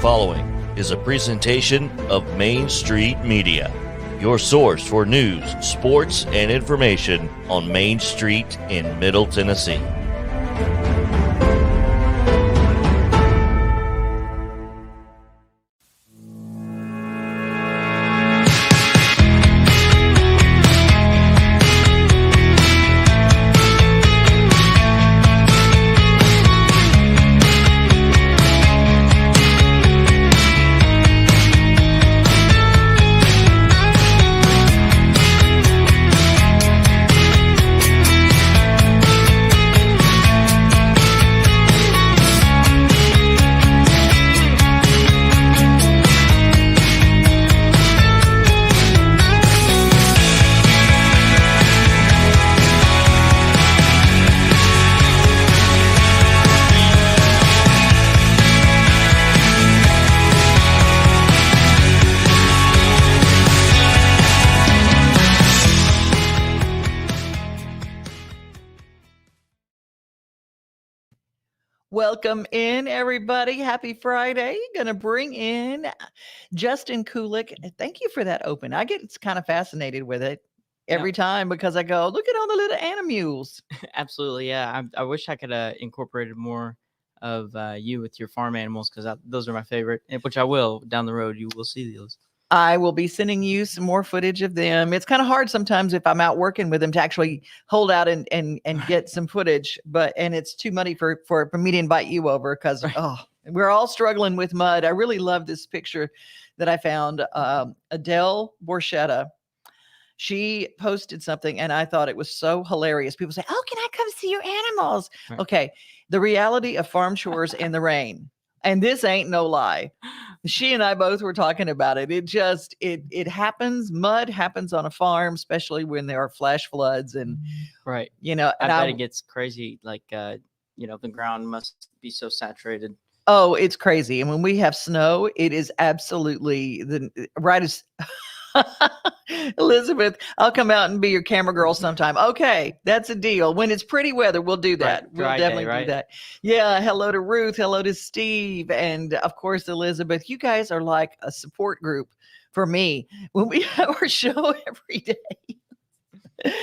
following is a presentation of Main Street Media, your source for news, sports, and information on Main Street in Middle Tennessee. Welcome in, everybody. Happy Friday. Gonna bring in Justin Kulik. Thank you for that open. I get kind of fascinated with it every time because I go, look at all the little animals. Absolutely, yeah. I wish I could incorporated more of you with your farm animals because those are my favorite, which I will down the road. You will see those. I will be sending you some more footage of them. It's kind of hard sometimes if I'm out working with them to actually hold out and get some footage, and it's too muddy for me to invite you over because we're all struggling with mud. I really love this picture that I found. Adele Borchetta, she posted something and I thought it was so hilarious. People say, "Oh, can I come see your animals?" Right. Okay, the reality of farm chores in the rain. And this ain't no lie. She and I both were talking about it. It happens. Mud happens on a farm, especially when there are flash floods and right. You know, and I bet it gets crazy. Like the ground must be so saturated. Oh, it's crazy. And when we have snow, it is absolutely right as Elizabeth, I'll come out and be your camera girl sometime. Okay, that's a deal. When it's pretty weather, we'll do that. Right. We'll definitely do that. Yeah, hello to Ruth, hello to Steve, and of course, Elizabeth. You guys are like a support group for me when we have our show every day.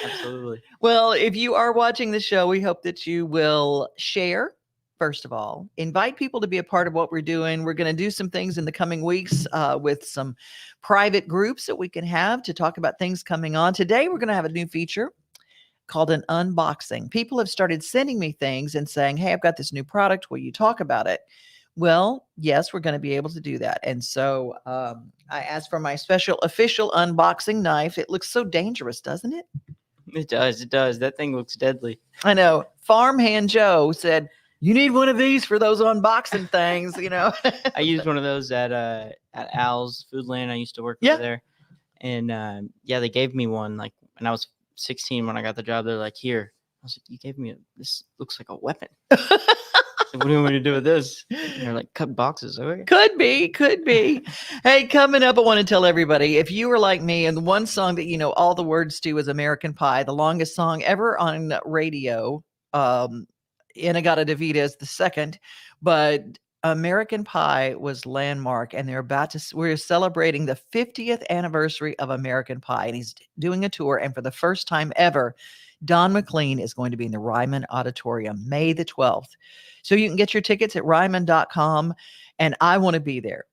Absolutely. Well, if you are watching the show, we hope that you will share. First of all, invite people to be a part of what we're doing. We're going to do some things in the coming weeks with some private groups that we can have to talk about things coming on. Today, we're going to have a new feature called an unboxing. People have started sending me things and saying, "Hey, I've got this new product. Will you talk about it?" Well, yes, we're going to be able to do that. And so I asked for my special official unboxing knife. It looks so dangerous, doesn't it? It does. It does. That thing looks deadly. I know. Farmhand Joe said, "You need one of these for those unboxing things," you know. I used one of those at Al's Foodland. I used to work over there. And they gave me one like when I was 16 when I got the job. They're like, "Here." I was like, "You gave me this looks like a weapon." What do you want me to do with this? And they're like, "Cut boxes." Okay. Could be. Hey, coming up, I want to tell everybody, if you were like me and the one song that you know all the words to is American Pie, the longest song ever on radio, Inagata-Davida is the second, but American Pie was landmark, and we're celebrating the 50th anniversary of American Pie, and he's doing a tour, and for the first time ever, Don McLean is going to be in the Ryman Auditorium May the 12th. So you can get your tickets at ryman.com, and I want to be there.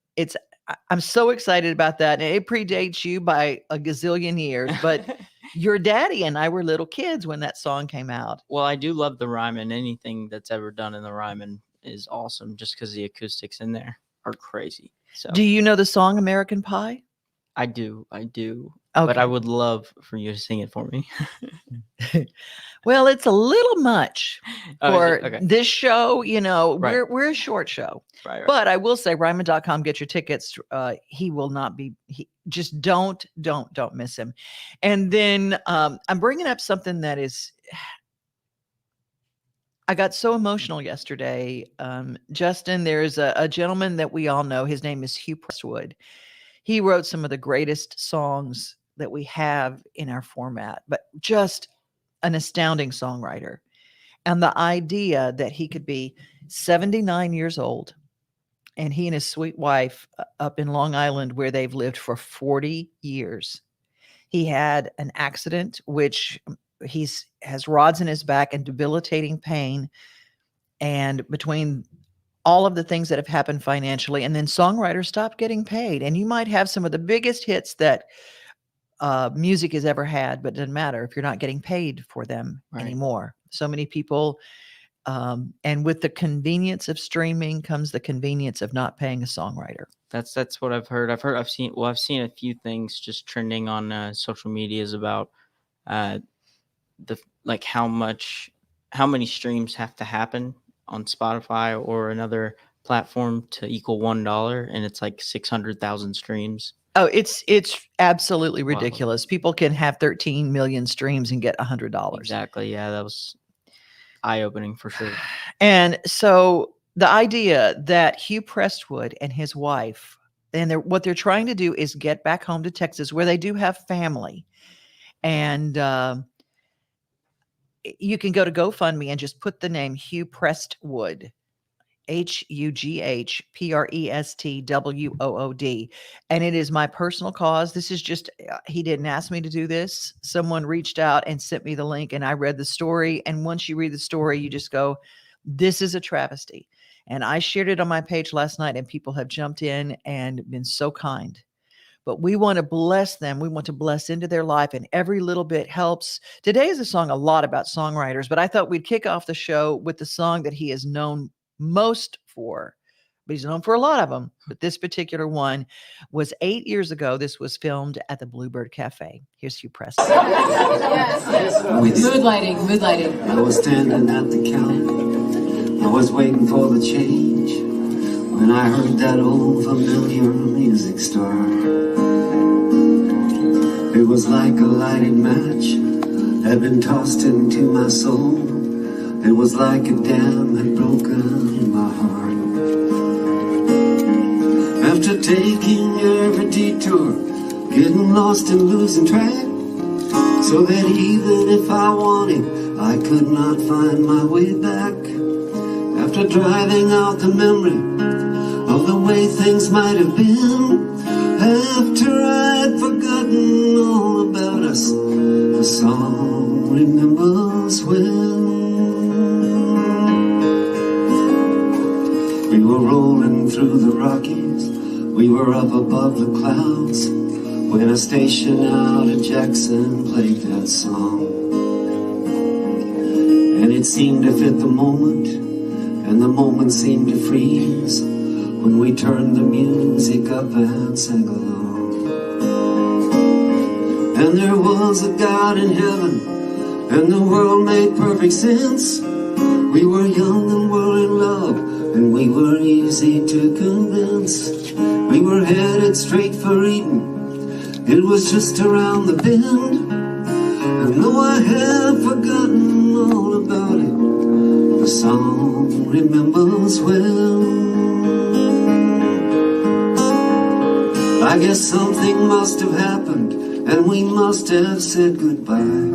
I'm so excited about that. And it predates you by a gazillion years, but your daddy and I were little kids when that song came out. Well, I do love the Ryman. Anything that's ever done in the Ryman is awesome, just because the acoustics in there are crazy. So Do you know the song American Pie? I do. Okay. But I would love for you to sing it for me. Well, it's a little much for Okay. this show. Right. We're a short show. Right. But I will say, Ryman.com, get your tickets. He will not be. Just don't miss him. And then I'm bringing up something that is. I got so emotional yesterday. Justin, there's a gentleman that we all know. His name is Hugh Prestwood. He wrote some of the greatest songs that we have in our format, but just an astounding songwriter. And the idea that he could be 79 years old and he and his sweet wife up in Long Island, where they've lived for 40 years. He had an accident, which has rods in his back and debilitating pain. And between all of the things that have happened financially, and then songwriters stopped getting paid. And you might have some of the biggest hits that music has ever had, but it doesn't matter if you're not getting paid for them anymore. So many people, and with the convenience of streaming comes the convenience of not paying a songwriter. That's what I've heard. I've seen a few things just trending on social medias about how many streams have to happen on Spotify or another platform to equal $1, and it's like 600,000 streams. Oh, it's absolutely ridiculous. Wow. People can have 13 million streams and get $100. Exactly. Yeah, that was eye-opening for sure. And so the idea that Hugh Prestwood and his wife, and what they're trying to do is get back home to Texas, where they do have family. And you can go to GoFundMe and just put the name Hugh Prestwood, HUGHPRESTWOOD. And it is my personal cause. This is just, he didn't ask me to do this. Someone reached out and sent me the link, and I read the story. And once you read the story, you just go, this is a travesty. And I shared it on my page last night, and people have jumped in and been so kind. But we want to bless them. We want to bless into their life, and every little bit helps. Today is a song a lot about songwriters, but I thought we'd kick off the show with the song that he is known most for. But he's known for a lot of them. But this particular one was 8 years ago. This was filmed at the Bluebird Cafe. Here's Hugh Prestwood. Mood lighting. I was standing at the counter. I was waiting for the change when I heard that old familiar music start. It was like a lighted match had been tossed into my soul. It was like a dam had broken my heart. After taking every detour, getting lost and losing track, so that even if I wanted, I could not find my way back. After driving out the memory of the way things might have been, after I'd forgotten all about us, the song remembers when we were rolling through the Rockies. We were up above the clouds when a station out of Jackson played that song. And it seemed to fit the moment, and the moment seemed to freeze when we turned the music up and sang along. And there was a God in heaven, and the world made perfect sense. We were young and were in love, and we were easy to convince. We were headed straight for Eden. It was just around the bend. And though I have forgotten all about it, the song remembers well. I guess something must have happened, and we must have said goodbye.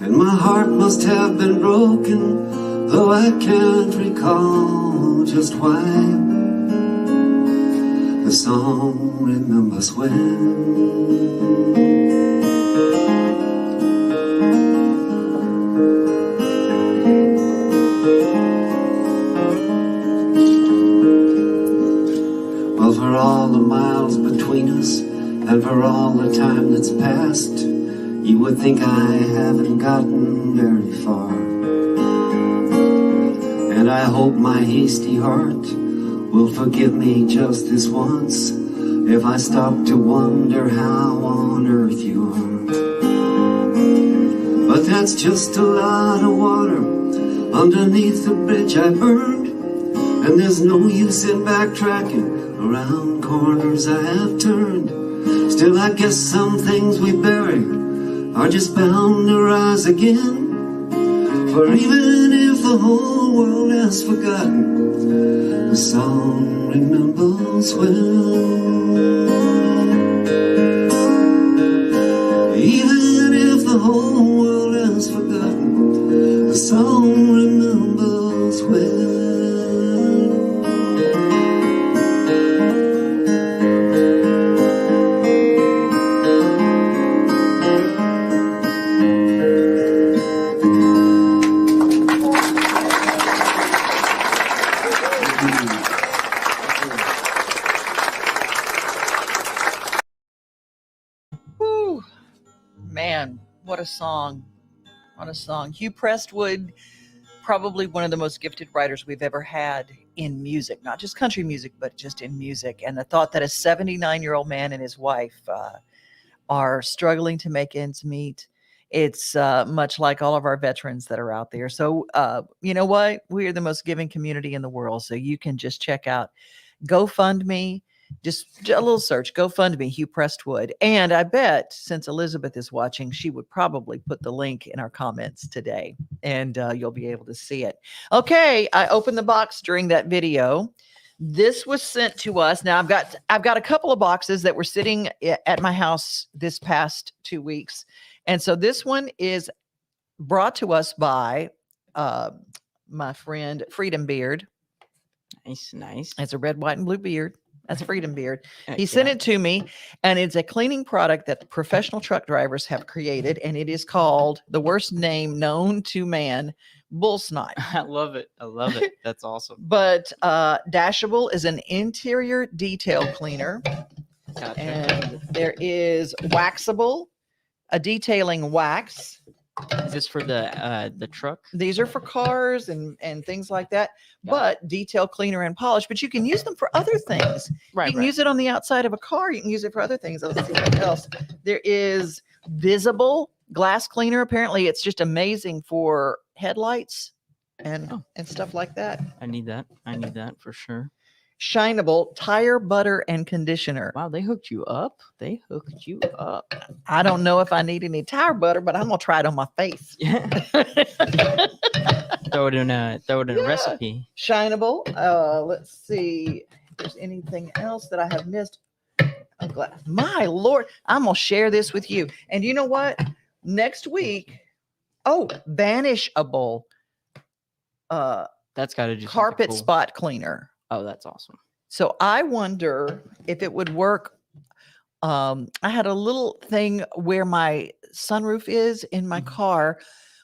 And my heart must have been broken, though I can't recall just why. The song remembers when. all the time that's passed, you would think I haven't gotten very far. And I hope my hasty heart will forgive me just this once if I stop to wonder how on earth you are. But that's just a lot of water underneath the bridge I burned, and there's no use in backtracking around corners I have turned. Still, I guess some things we bury are just bound to rise again. For even if the whole world has forgotten, the song remembers well. Even if the whole world has forgotten, the song remembers well. Whew. Man, what a song. What a song. Hugh Prestwood, probably one of the most gifted writers we've ever had in music, not just country music, but just in music. And the thought that a 79-year-old man and his wife are struggling to make ends meet, it's much like all of our veterans that are out there. So you know what? We are the most giving community in the world. So you can just check out GoFundMe. Just a little search, GoFundMe, Hugh Prestwood. And I bet since Elizabeth is watching, she would probably put the link in our comments today, and you'll be able to see it. Okay, I opened the box during that video. This was sent to us. Now I've got a couple of boxes that were sitting at my house this past 2 weeks. And so this one is brought to us by my friend Freedom Beard. Nice. It's a red, white, and blue beard. That's Freedom Beard. He sent it to me, and it's a cleaning product that professional truck drivers have created, and it is called, the worst name known to man, Bull Snipe. I love it. That's awesome. But Dashable is an interior detail cleaner. Gotcha. And there is Waxable, a detailing wax. Is this for the truck? These are for cars and things like that. But detail cleaner and polish. But you can use them for other things. Right. You can use it on the outside of a car. You can use it for other things. Let's see what else. There is Visible glass cleaner. Apparently, it's just amazing for headlights and stuff like that. I need that for sure. Shineable tire butter and conditioner. Wow, they hooked you up. I don't know if I need any tire butter, but I'm gonna try it on my face. Yeah. throw it in a recipe. Shineable. Let's see if there's anything else that I have missed. I'm glad. My Lord, I'm gonna share this with you. And you know what? Next week, Vanishable. That's got to do Carpet cool. spot cleaner. Oh, that's awesome. So I wonder if it would work. I had a little thing where my sunroof is in my car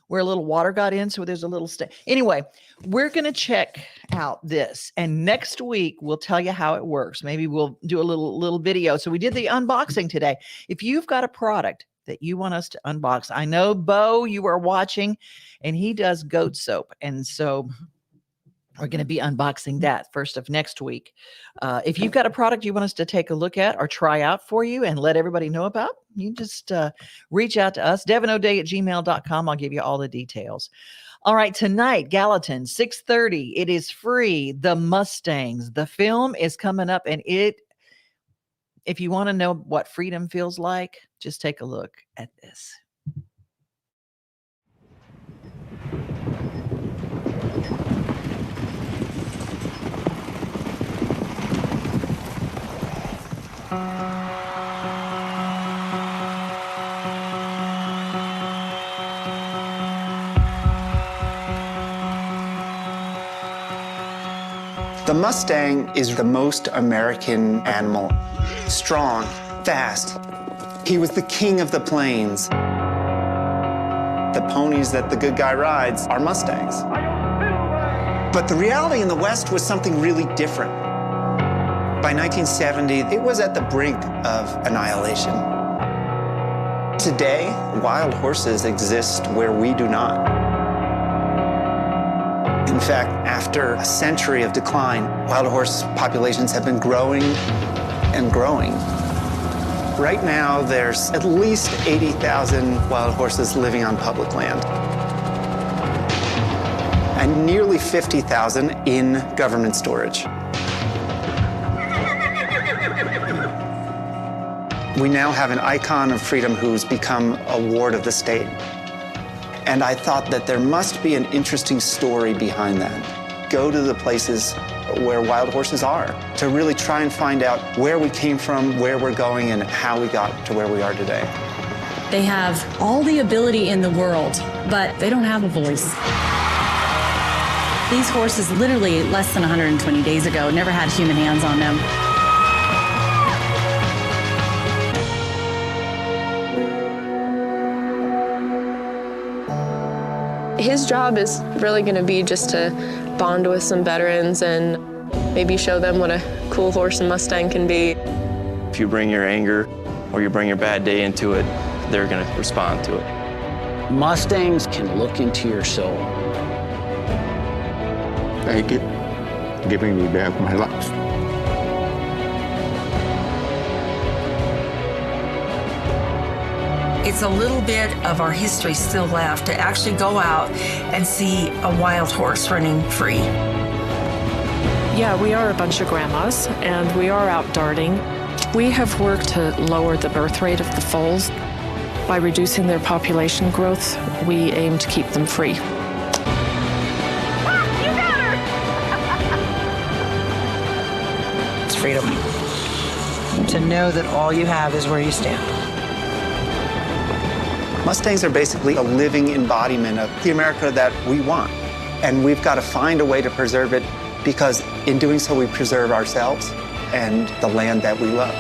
where a little water got in. So there's a little Anyway, we're going to check out this. And next week, we'll tell you how it works. Maybe we'll do a little video. So we did the unboxing today. If you've got a product that you want us to unbox, I know, Bo, you are watching, and he does goat soap. And so we're going to be unboxing that first of next week. If you've got a product you want us to take a look at or try out for you and let everybody know about, you just reach out to us, devinoday@gmail.com. I'll give you all the details. All right, tonight, Gallatin, 6:30. It is free. The Mustangs. The film is coming up, and if you want to know what freedom feels like, just take a look at this. The Mustang is the most American animal. Strong, fast. He was the king of the plains. The ponies that the good guy rides are Mustangs. But the reality in the West was something really different. By 1970, it was at the brink of annihilation. Today, wild horses exist where we do not. In fact, after a century of decline, wild horse populations have been growing and growing. Right now, there's at least 80,000 wild horses living on public land, and nearly 50,000 in government storage. We now have an icon of freedom who's become a ward of the state. And I thought that there must be an interesting story behind that. Go to the places where wild horses are to really try and find out where we came from, where we're going, and how we got to where we are today. They have all the ability in the world, but they don't have a voice. These horses, literally less than 120 days ago, never had human hands on them. His job is really going to be just to bond with some veterans and maybe show them what a cool horse and Mustang can be. If you bring your anger or you bring your bad day into it, they're going to respond to it. Mustangs can look into your soul. Thank you for giving me back my life. It's a little bit of our history still left to actually go out and see a wild horse running free. Yeah, we are a bunch of grandmas, and we are out darting. We have worked to lower the birth rate of the foals. By reducing their population growth, we aim to keep them free. It's freedom. To know that all you have is where you stand. Mustangs are basically a living embodiment of the America that we want. And we've got to find a way to preserve it, because in doing so, we preserve ourselves and the land that we love.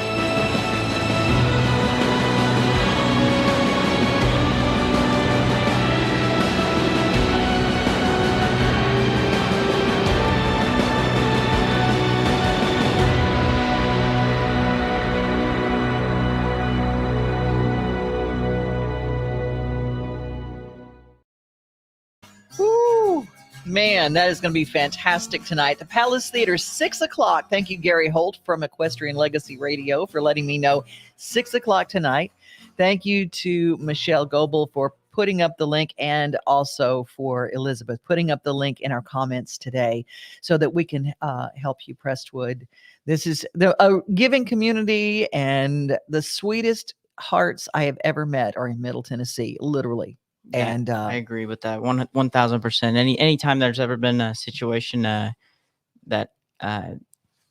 Man, that is going to be fantastic tonight. The Palace Theater, 6 o'clock. Thank you, Gary Holt from Equestrian Legacy Radio, for letting me know 6 o'clock tonight. Thank you to Michelle Goebel for putting up the link, and also for Elizabeth putting up the link in our comments today so that we can help you, Prestwood. This is a giving community, and the sweetest hearts I have ever met are in Middle Tennessee, literally. Yeah, and I agree with that 1,000%. Anytime there's ever been a situation that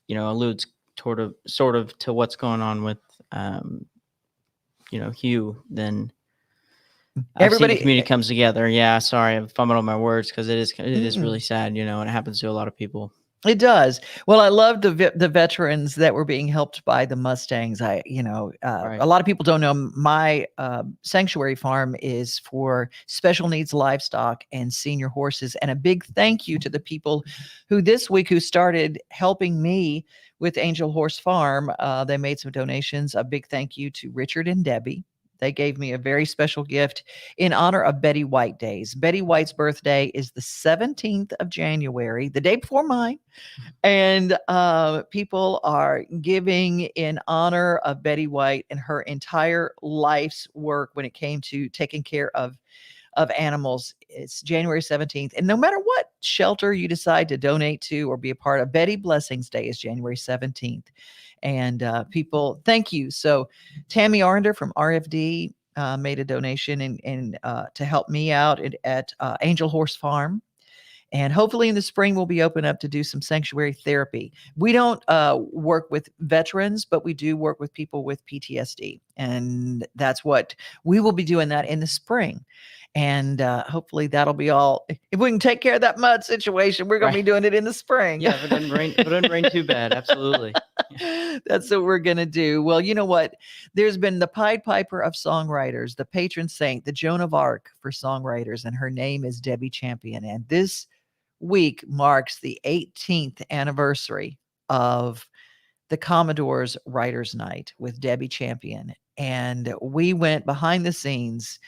alludes sort of to what's going on with Hugh, then everybody, the community comes together. Yeah, sorry, I'm fumbling on my words, because it is really sad, and it happens to a lot of people. It does. Well, I love the veterans that were being helped by the Mustangs. Right. A lot of people don't know my sanctuary farm is for special needs livestock and senior horses. And a big thank you to the people who this week who started helping me with Angel Horse Farm. They made some donations. A big thank you to Richard and Debbie. They gave me a very special gift in honor of Betty White Days. Betty White's birthday is the 17th of January, the day before mine. And people are giving in honor of Betty White and her entire life's work when it came to taking care of animals. It's January 17th. And no matter what shelter you decide to donate to or be a part of, Betty Blessings Day is January 17th. And people, thank you. So Tammy Arnder from RFD made a donation and to help me out at Angel Horse Farm. And hopefully in the spring, we'll be open up to do some sanctuary therapy. We don't work with veterans, but we do work with people with PTSD. And that's what we will be doing that in the spring. And hopefully that'll be all. If we can take care of that mud situation, we're going to be doing it in the spring. Yeah, if it doesn't rain too bad. Absolutely. Yeah. That's what we're going to do. Well, you know what? There's been the Pied Piper of songwriters, the patron saint, the Joan of Arc for songwriters, and her name is Debi Champion. And this week marks the 18th anniversary of the Commodore's Writers' Night with Debi Champion. and we went behind the scenes.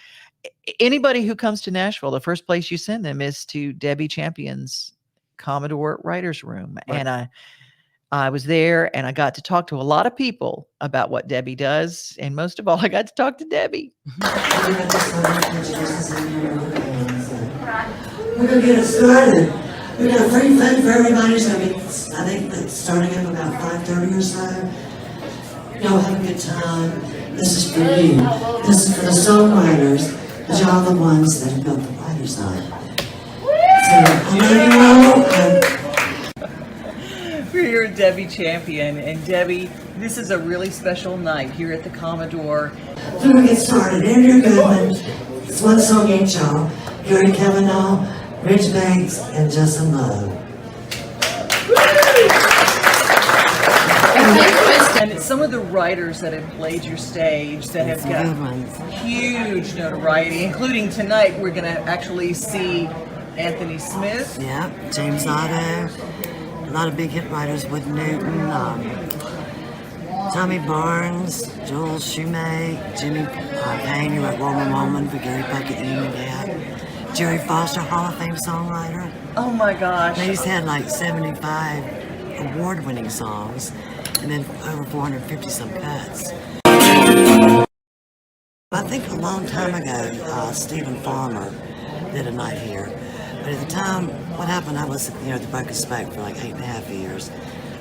Anybody who comes to Nashville, the first place you send them is to Debi Champion's Commodore Writers Room. Right. And I was there, and I got to talk to a lot of people about what Debi does. And most of all, I got to talk to Debi. We're going to get it started. We got a free fun for everybody, so I think it's starting up about 5:30 or so. Y'all have a good time. This is for you. This is for the songwriters, because y'all are the ones that have built the writer's night. So I love you all. We're here at Debi Champion, and Debi, this is a really special night here at the Commodore. So we'll get started. Andrew Goodman, it's one song each, y'all. Gary Kavanaugh, Rich Banks, and Justin Lowe. And it's some of the writers that have played your stage that have got huge notoriety, including tonight we're going to actually see Anthony Smith. Yeah, James Otto, a lot of big hit writers, Wood Newton, Tommy Barnes, Joel Shoemake, Jimmy Payne, who wrote Woman Woman for Gary Puckett and Union Gap, Jerry Foster, Hall of Fame songwriter. Oh my gosh. He's had like 75 award-winning songs and then over 450 some cuts. I think a long time ago, Stephen Farmer did a night here. But at the time, what happened, I was at the Broken Spoke for like 8.5 years.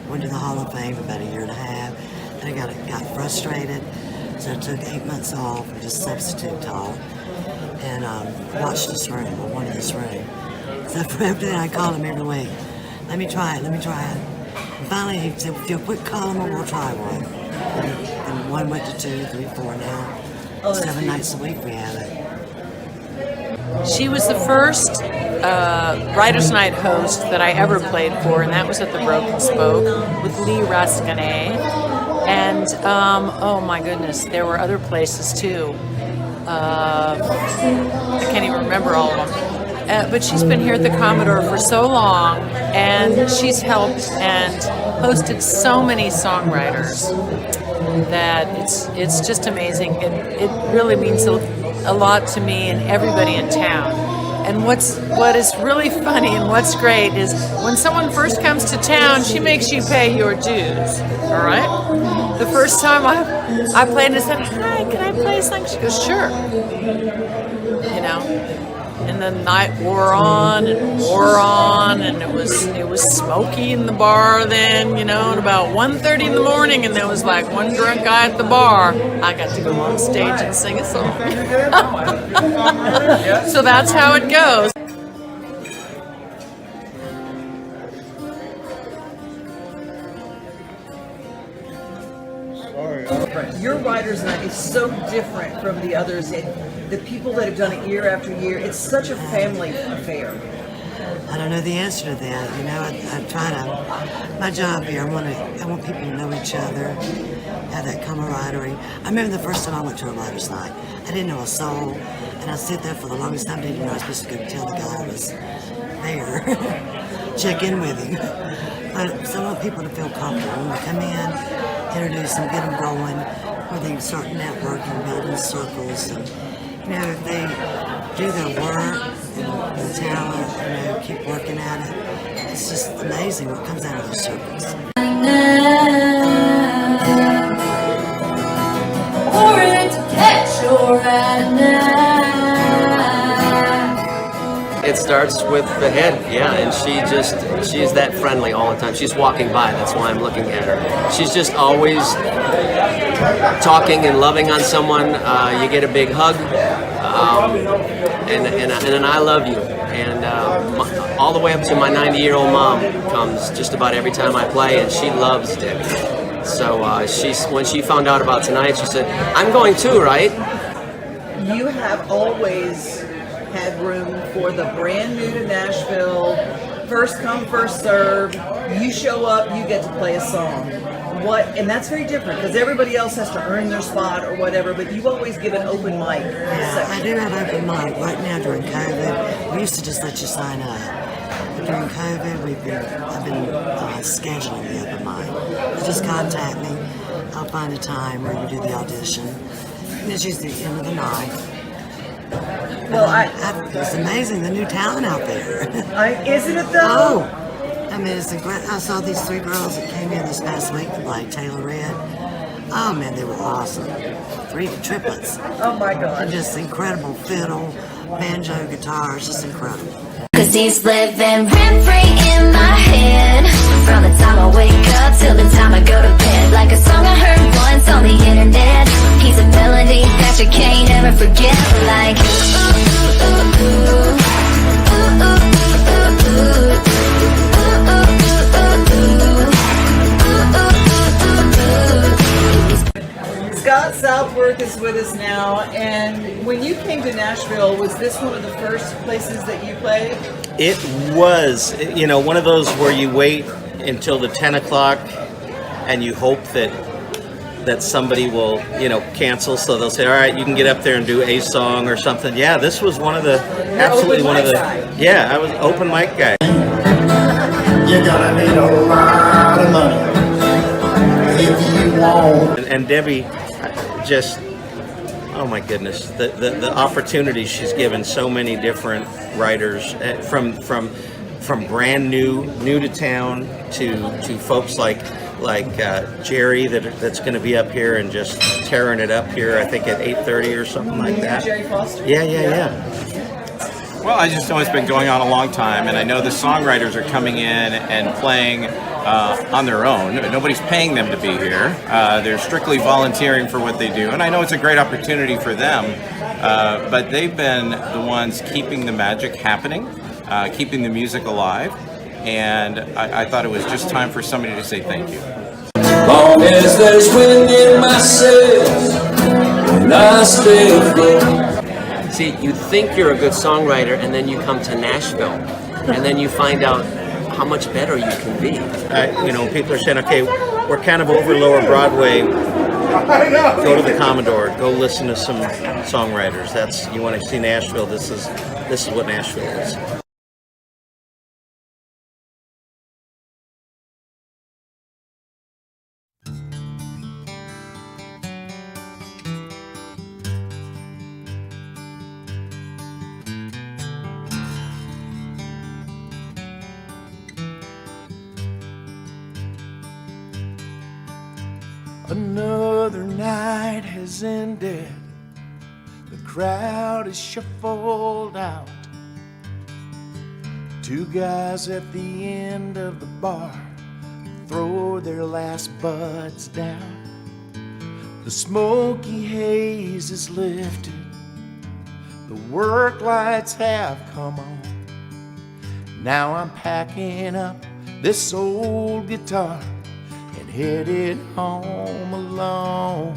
Went to the Hall of Fame for about a year and a half. Then I got frustrated, so I took 8 months off and just substitute taught. And watched this room, or wanted this room. So after that, I called him every week. Let me try it. And finally, he said, if you'll quit calling me, we'll try one. And one went to 2, 3, 4 now. 7 nights a week we have it. She was the first Writers' Night host that I ever played for, and that was at the Broken Spoke with Lee Rascanet. And, oh my goodness, there were other places too. I can't even remember all of them. But she's been here at the Commodore for so long, and she's helped and hosted so many songwriters that it's just amazing. It really means a lot to me and everybody in town. And what is really funny and what's great is when someone first comes to town, she makes you pay your dues. All right? The first time I played and said, "Hi, can I play something?" She goes, "Sure." And the night wore on, and it was smoky in the bar then, and about 1:30 in the morning, and there was like one drunk guy at the bar. I got to go on stage and sing a song. So that's how it goes. Your Writers' Night is so different from the others, and the people that have done it year after year, it's such a family affair. I don't know the answer to that. I try to, my job here, I want people to know each other, have that camaraderie. I remember the first time I went to a Writers' Night. I didn't know a soul, and I sit there for the longest time, didn't know I was supposed to go tell the guy I was there, check in with him. But I want people to feel comfortable when they come in, introduce them, get them going, where they start networking, building circles. And, if they do their work and the talent, keep working at it, it's just amazing what comes out of those circles. It starts with the head, and she's that friendly all the time. She's walking by, that's why I'm looking at her. She's just always talking and loving on someone. You get a big hug, and an I love you. And all the way up to my 90-year-old mom comes just about every time I play, and she loves Debi. So when she found out about tonight, she said, "I'm going too, right?" You have always had room for the brand new to Nashville, first come, first serve. You show up, you get to play a song. And that's very different because everybody else has to earn their spot or whatever, but you always give an open mic. Yeah, I do have open mic. Right now during COVID, we used to just let you sign up. But during COVID, I've been scheduling the open mic. You just contact me. I'll find a time where we do the audition. And it's usually the end of the night. Well, it's amazing, the new talent out there. Isn't it though? Oh, I mean, it's incredible. I saw these 3 girls that came in this past week to play Taylor Red. Oh man, they were awesome. 3 triplets. Oh my God. And just incredible fiddle, banjo, guitars, just incredible. Cause he's living rent-free in my head. From the time I wake up till the time I go to bed. Like a song I heard once on the internet. He's a melody that you can't ever forget. Like Scott Southworth is with us now, and when you came to Nashville, was this one of the first places that you played? It was, one of those where you wait until the 10 o'clock and you hope that somebody will, cancel, so they'll say, all right, you can get up there and do a song or something. Yeah, this was one of the, absolutely one of the, yeah, I was open mic guy. You're gonna need a lot of money if you want. And Debbie, just, oh my goodness, the opportunities she's given so many different writers, from brand new to town to folks like Jerry that's going to be up here and just tearing it up here. I think at 8:30 or something like that. Jerry Foster. Yeah. Well, I just know it's been going on a long time, and I know the songwriters are coming in and playing on their own. Nobody's paying them to be here. They're strictly volunteering for what they do, and I know it's a great opportunity for them, but they've been the ones keeping the magic happening, keeping the music alive, and I thought it was just time for somebody to say thank you. Long as there's wind in my sails, and I stay afloat. See, you think you're a good songwriter, and then you come to Nashville, and then you find out how much better you can be. People are saying, okay, we're kind of over Lower Broadway. Go to the Commodore. Go listen to some songwriters. You want to see Nashville. This is what Nashville is. Another night has ended. The crowd is shuffled out. 2 guys at the end of the bar throw their last buds down. The smoky haze is lifted. The work lights have come on. Now I'm packing up this old guitar and headed home alone.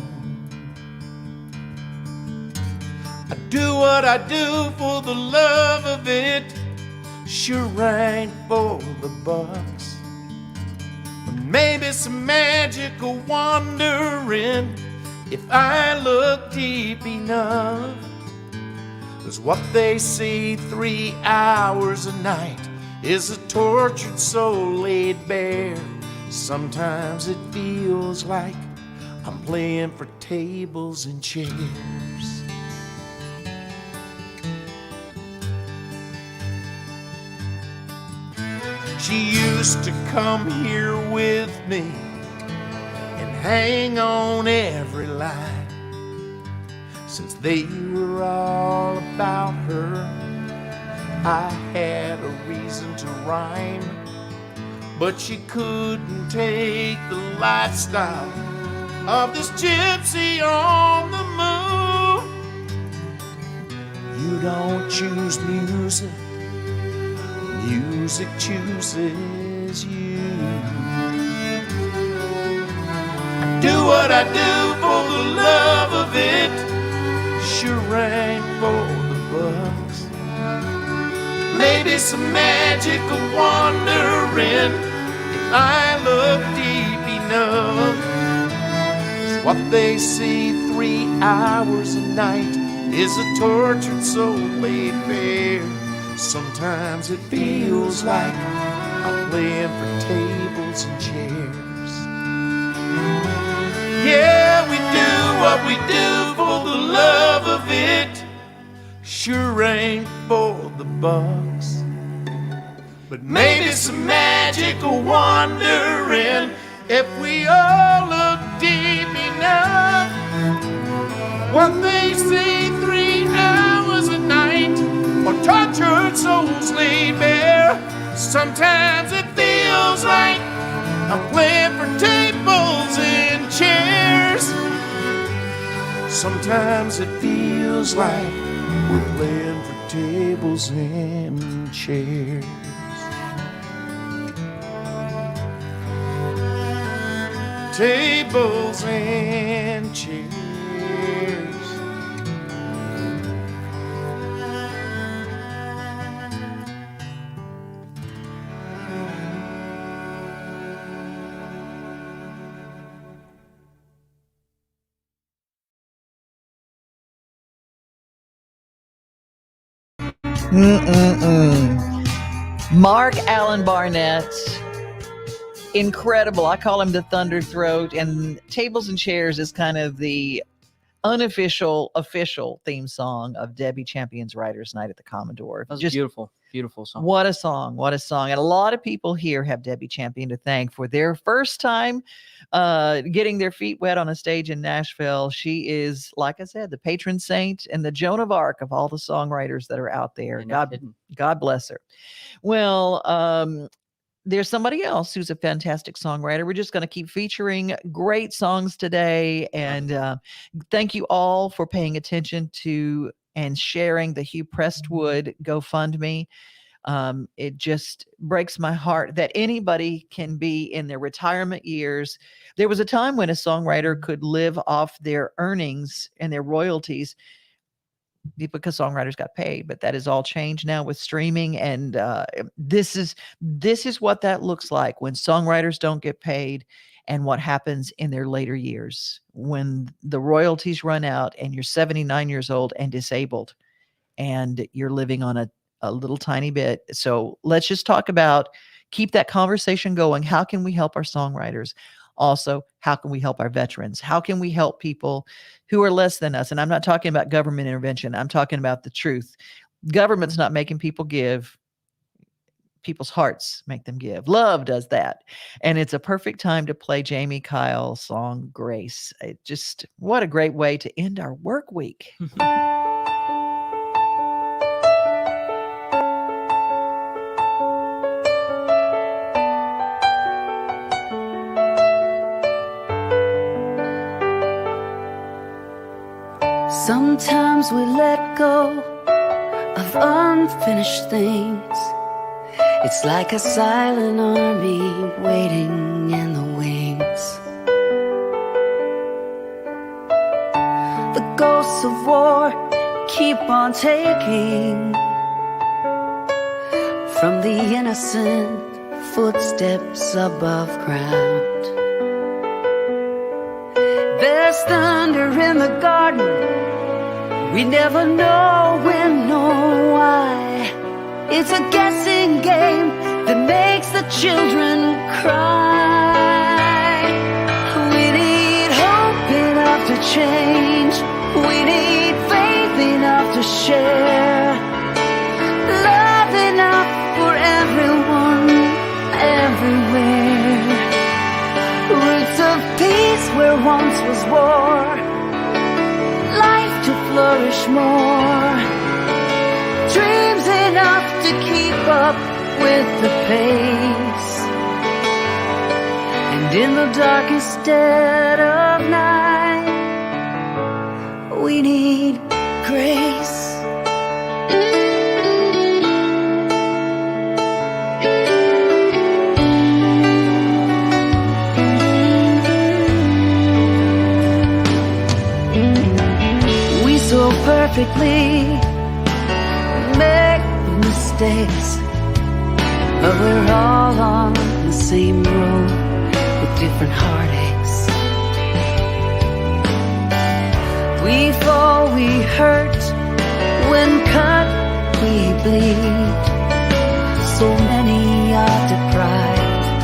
I do what I do for the love of it, sure ain't for the bucks. But maybe some magical wandering if I look deep enough. 'Cause what they say 3 hours a night is a tortured soul laid bare. Sometimes it feels like I'm playing for tables and chairs. She used to come here with me and hang on every line. Since they were all about her, I had a reason to rhyme. But she couldn't take the lifestyle of this gypsy on the moon. You don't choose music, music chooses you. I do what I do for the love of it, sure ain't for the bucks. Maybe some magical wandering if I look deep enough. 'Cause what they say 3 hours a night is a tortured soul laid bare. Sometimes it feels like I'm playing for tables and chairs. Yeah, we do what we do for the love of it. Sure ain't for the bucks, but maybe some magical wandering if we all look deep enough. What they say 3 hours a night, or tortured souls laid bare. Sometimes it feels like I'm playing for tables and chairs. Sometimes it feels like we're playing for tables and chairs. Tables and chairs. Marc-Alan Barnette, incredible. I call him the Thunder Throat, and Tables and Chairs is kind of the unofficial, official theme song of Debi Champion's Writers' Night at the Commodore. That was beautiful, beautiful song. What a song, what a song. And a lot of people here have Debi Champion to thank for their first time getting their feet wet on a stage in Nashville. She is, like I said, the patron saint and the Joan of Arc of all the songwriters that are out there. God bless her. Well, there's somebody else who's a fantastic songwriter. We're just going to keep featuring great songs today. And thank you all for paying attention to and sharing the Hugh Prestwood GoFundMe. It just breaks my heart that anybody can be in their retirement years. There was a time when a songwriter could live off their earnings and their royalties because songwriters got paid, but that is all changed now with streaming. And this is what that looks like when songwriters don't get paid, and what happens in their later years when the royalties run out and you're 79 years old and disabled and you're living on a little tiny bit. So let's just talk about, keep that conversation going. How can we help our songwriters? Also, how can we help our veterans? How can we help people who are less than us? And I'm not talking about government intervention. I'm talking about the truth. Government's not making people give. People's hearts make them give. Love does that. And it's a perfect time to play Jamie Kyle's song, Grace. What a great way to end our work week. Sometimes we let go of unfinished things. It's like a silent army waiting in the wings. The ghosts of war keep on taking from the innocent footsteps above ground. There's thunder in the garden. We never know when nor why. It's a guessing game that makes the children cry. We need hope enough to change. We need faith enough to share. Love enough for everyone, everywhere. Roots of peace where once was war. Life to flourish more. Dreams enough to keep up with the pace. And in the darkest dead of night, we need grace. We so perfectly make mistakes, but we're all on the same road with different heartaches. We fall, we hurt, when cut, we bleed. So many are deprived,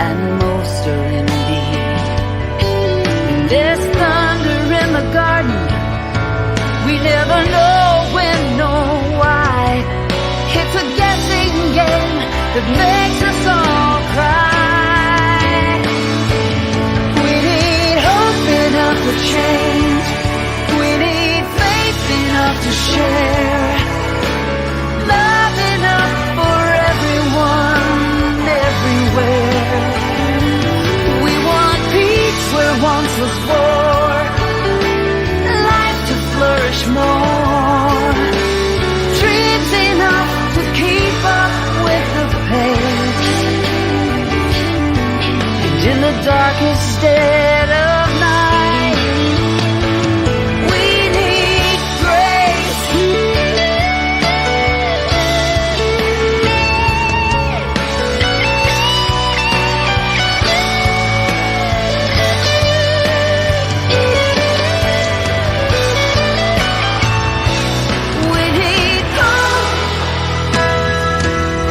and most are in need. And there's thunder that makes us all cry. We need hope enough to change. We need faith enough to share. Love enough for everyone, everywhere. We want peace where once was war. Life to flourish more. Dreams enough to keep up with the pace. And in the darkest dead of night, we need grace. We need hope.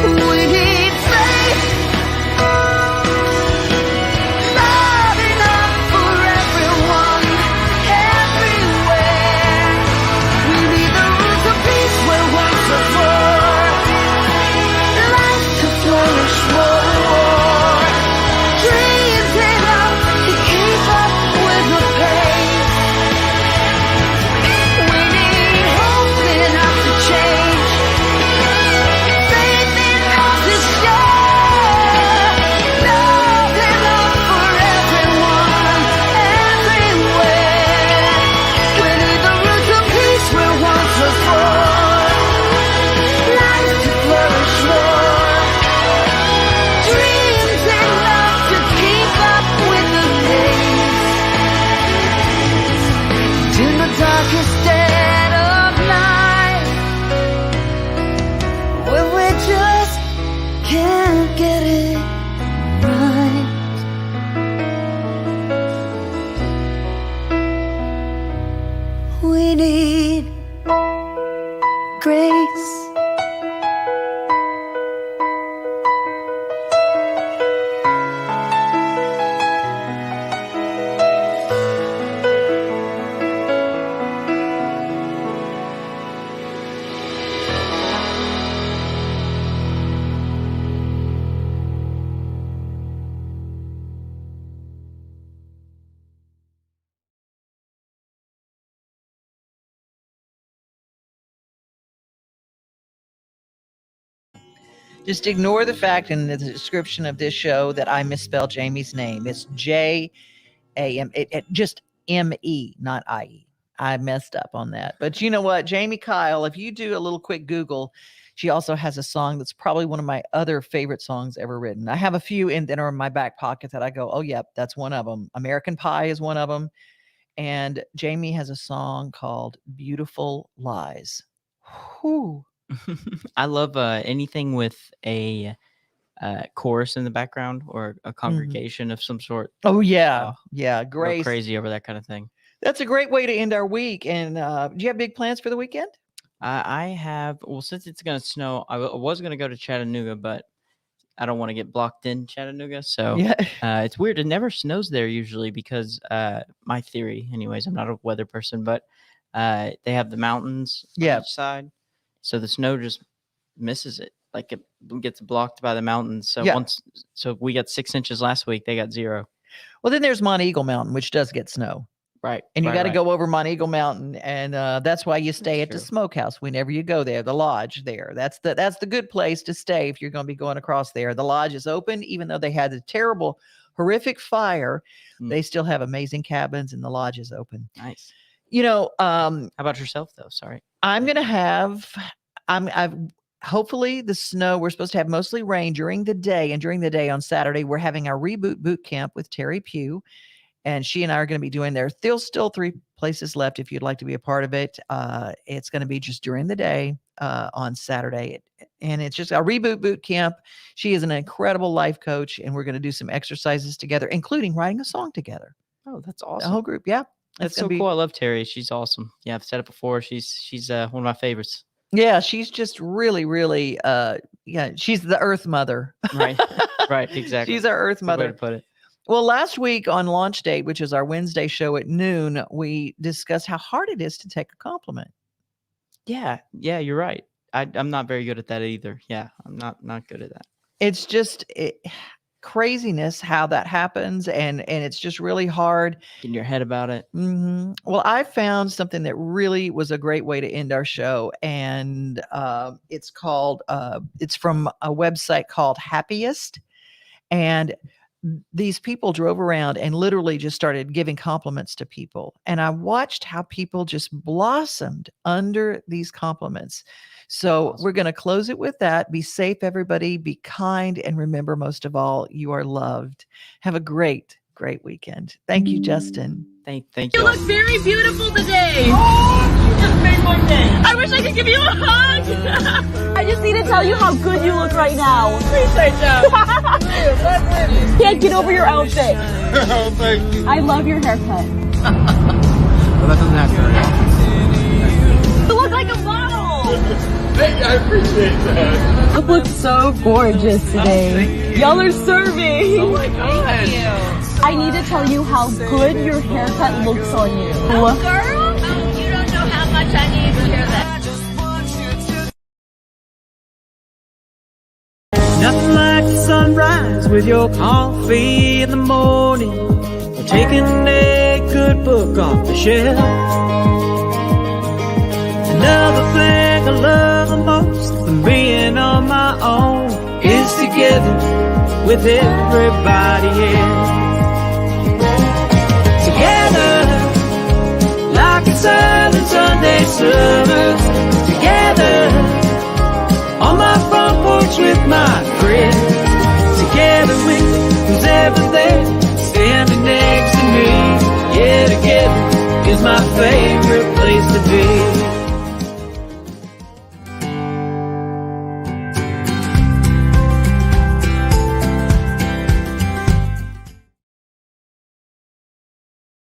We need faith. Love enough for everyone, everywhere. We need the roots of peace where once was war. Life to flourish more. Dreams enough to keep up with the pace. We need hope enough to change. Faith enough to share. Love enough for everyone, everywhere. We need the roots of peace where once was war. Life to flourish more. Dreams enough to keep up with the pace. In the darkest dead of night, where we just can't get it right. We need grace. Just ignore the fact in the description of this show that I misspelled Jamie's name. It's J-A-M. It just M-E, not I-E. I messed up on that. But you know what? Jamie Kyle, if you do a little quick Google, she also has a song that's probably one of my other favorite songs ever written. I have a few that are in my back pocket that I go, oh, yep, that's one of them. American Pie is one of them. And Jamie has a song called Beautiful Lies. Whew. I love anything with a chorus in the background or a congregation of some sort. Oh, yeah. Yeah. Go Grace. crazy over that kind of thing. That's a great way to end our week. And do you have big plans for the weekend? I have, well, since it's going to snow, I was going to go to Chattanooga, but I don't want to get blocked in Chattanooga. So Yeah. it's weird. It never snows there usually because my theory, anyways, I'm not a weather person, but they have the mountains on Yeah. each side. So the snow just misses it. Like it gets blocked by the mountains. So Yeah. so we got 6 inches last week. They got 0. Well, then there's Mont Eagle Mountain, which does get snow. Right. And you right, got to right. go over Mont Eagle Mountain, and that's why you stay at the smokehouse whenever you go there. The lodge there. That's the good place to stay if you're going to be going across there. The lodge is open, even though they had a terrible, horrific fire. They still have amazing cabins, and the lodge is open. Nice. You know, how about yourself though? Sorry. I'm gonna have. I've hopefully the snow. We're supposed to have mostly rain during the day, and during the day on Saturday we're having our reboot boot camp with Terry Pugh. And she and I are going to be doing there. There's still 3 places left if you'd like to be a part of it. It's going to be just during the day on Saturday. And it's just a reboot boot camp. She is an incredible life coach, and we're going to do some exercises together, including writing a song together. Oh, that's The awesome. whole group. Yeah. That's gonna so cool. I love Terry. She's awesome. Yeah, I've said it before. She's one of my favorites. Yeah, she's just really, really, she's the Earth Mother. Right. Right. Exactly. She's our Earth Good way Mother. to put it. Well, last week on Launch Date, which is our Wednesday show at noon, we discussed how hard it is to take a compliment. Yeah. Yeah, you're right. I'm not very good at that either. Yeah, I'm not good at that. it's just craziness how that happens, and it's just really hard in your head about it. Well, I found something that really was a great way to end our show, and it's called it's from a website called Happiest, and these people drove around and literally just started giving compliments to people, and I watched how people just blossomed under these compliments. So we're going to close it with that. Be safe, everybody. Be kind. And remember, most of all, you are loved. Have a great, great weekend. Thank you, Justin. Thank You you. look very beautiful today. Oh, you just made my day. I wish I could give you a hug. I just need to tell you how good you look right now. Appreciate that. Can't get over your outfit. Oh, thank you. I love your haircut. Well, that doesn't have to. You look like a model. I appreciate that. You look so gorgeous today. Y'all are serving. Oh my God. Thank you. I need to tell you how good your haircut looks on you. Oh, girl, you don't know how much I need to hear that. Nothing like the sunrise with your coffee in the morning, or taking a good book off the shelf. Another thing I love the most than being on my own is together with everybody else. Together, like it's Southern Sunday summers. Together, on my front porch with my